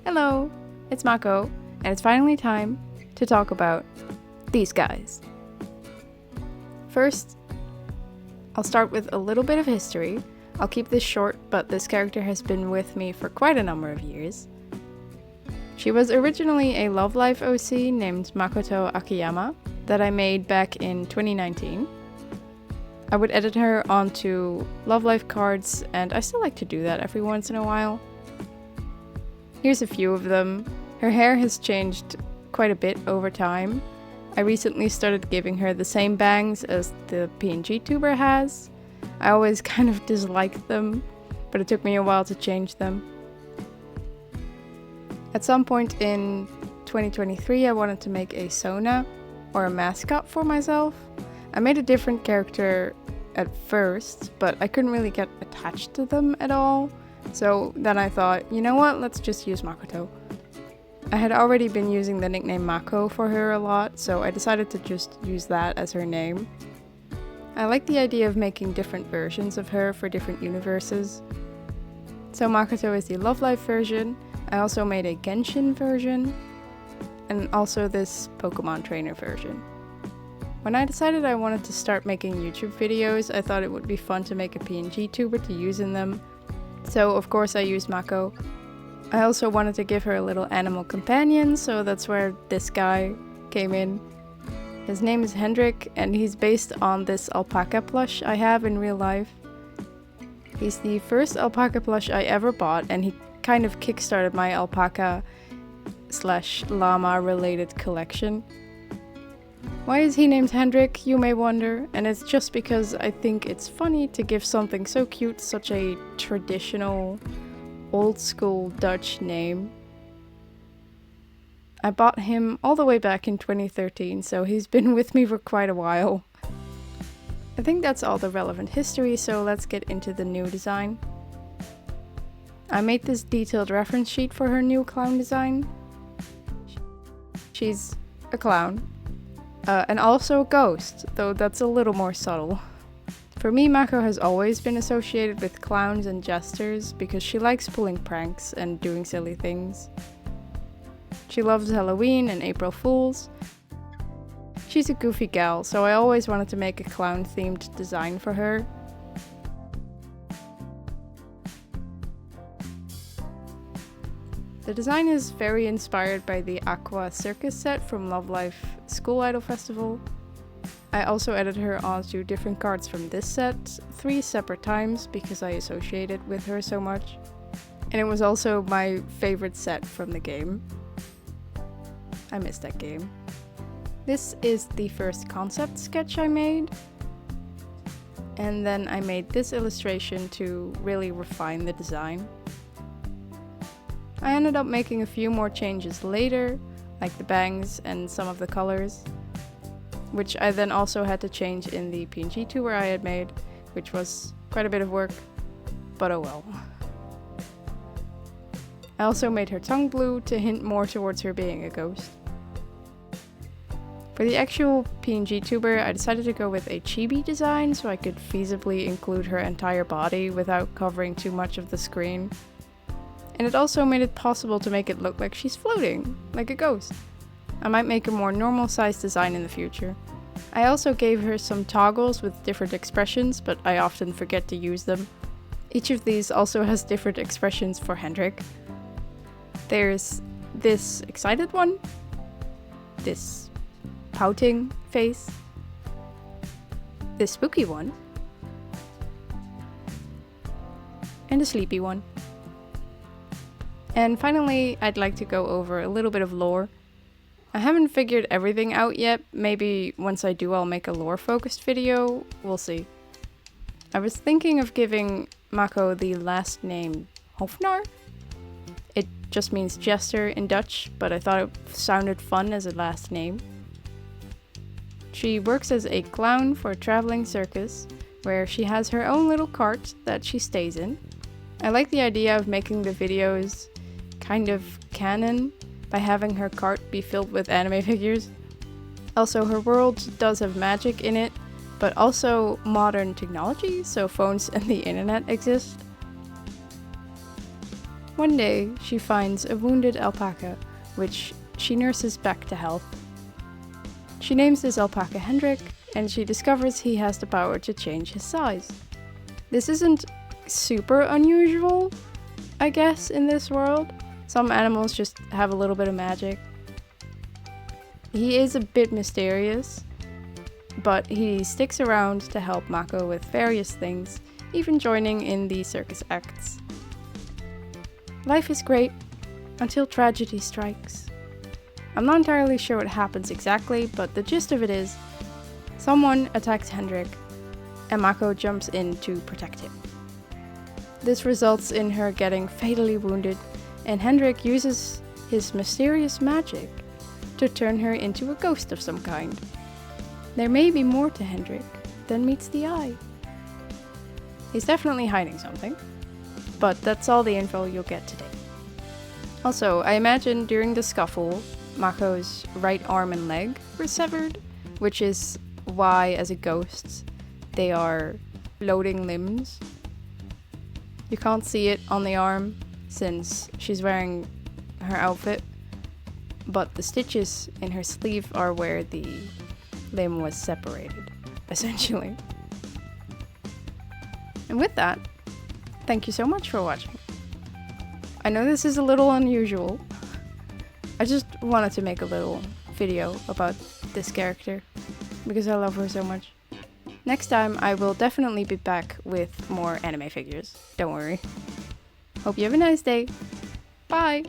Hello, it's Mako, and it's finally time to talk about these guys. First, I'll start with a little bit of history. I'll keep this short, but this character has been with me for quite a number of years. She was originally a Love Life OC named Makoto Akiyama that I made back in 2019. I would edit her onto Love Life cards, and I still like to do that every once in a while. Here's a few of them. Her hair has changed quite a bit over time. I recently started giving her the same bangs as the PNGTuber has. I always kind of disliked them, but it took me a while to change them. At some point in 2023, I wanted to make a Sona, or a mascot for myself. I made a different character at first, but I couldn't really get attached to them at all. So then I thought, you know what, let's just use Makoto. I had already been using the nickname Mako for her a lot, so I decided to just use that as her name. I like the idea of making different versions of her for different universes. So Makoto is the Love Life version. I also made a Genshin version, and also this Pokemon trainer version. When I decided I wanted to start making YouTube videos, I thought it would be fun to make a PNGTuber to use in them. So of course I used Mako. I also wanted to give her a little animal companion, so that's where this guy came in. His name is Hendrik, and he's based on this alpaca plush I have in real life. He's the first alpaca plush I ever bought, and he kind of kickstarted my alpaca / llama related collection. Why is he named Hendrik, you may wonder, and it's just because I think it's funny to give something so cute such a traditional, old-school Dutch name. I bought him all the way back in 2013, so he's been with me for quite a while. I think that's all the relevant history, so let's get into the new design. I made this detailed reference sheet for her new clown design. She's a clown. And also a ghost, though that's a little more subtle. For me, Mako has always been associated with clowns and jesters because she likes pulling pranks and doing silly things. She loves Halloween and April Fools. She's a goofy gal, so I always wanted to make a clown-themed design for her. The design is very inspired by the Aqua Circus set from Love Life School Idol Festival. I also added her onto different cards from this set 3 separate times because I associate it with her so much. And it was also my favorite set from the game. I missed that game. This is the first concept sketch I made. And then I made this illustration to really refine the design. I ended up making a few more changes later, like the bangs and some of the colors, which I then also had to change in the PNGTuber I had made, which was quite a bit of work, but oh well. I also made her tongue blue to hint more towards her being a ghost. For the actual PNGTuber, I decided to go with a chibi design so I could feasibly include her entire body without covering too much of the screen. And it also made it possible to make it look like she's floating, like a ghost. I might make a more normal sized design in the future. I also gave her some toggles with different expressions, but I often forget to use them. Each of these also has different expressions for Hendrik. There's this excited one, this pouting face, this spooky one, and a sleepy one. And finally, I'd like to go over a little bit of lore. I haven't figured everything out yet. Maybe once I do, I'll make a lore-focused video. We'll see. I was thinking of giving Mako the last name Hofnar. It just means jester in Dutch, but I thought it sounded fun as a last name. She works as a clown for a traveling circus, where she has her own little cart that she stays in. I like the idea of making the videos kind of canon by having her cart be filled with anime figures. Also, her world does have magic in it, but also modern technology, so phones and the internet exist. One day, she finds a wounded alpaca, which she nurses back to health. She names this alpaca Hendrik, and she discovers he has the power to change his size. This isn't super unusual, I guess, in this world. Some animals just have a little bit of magic. He is a bit mysterious, but he sticks around to help Mako with various things, even joining in the circus acts. Life is great until tragedy strikes. I'm not entirely sure what happens exactly, but the gist of it is someone attacks Hendrik and Mako jumps in to protect him. This results in her getting fatally wounded, and Hendrik uses his mysterious magic to turn her into a ghost of some kind. There may be more to Hendrik than meets the eye. He's definitely hiding something, but that's all the info you'll get today. Also, I imagine during the scuffle, Mako's right arm and leg were severed, which is why, as a ghost, they are floating limbs. You can't see it on the arm since she's wearing her outfit, but the stitches in her sleeve are where the limb was separated, essentially. And with that, thank you so much for watching. I know this is a little unusual. I just wanted to make a little video about this character because I love her so much. Next time I will definitely be back with more anime figures, don't worry. Hope you have a nice day. Bye!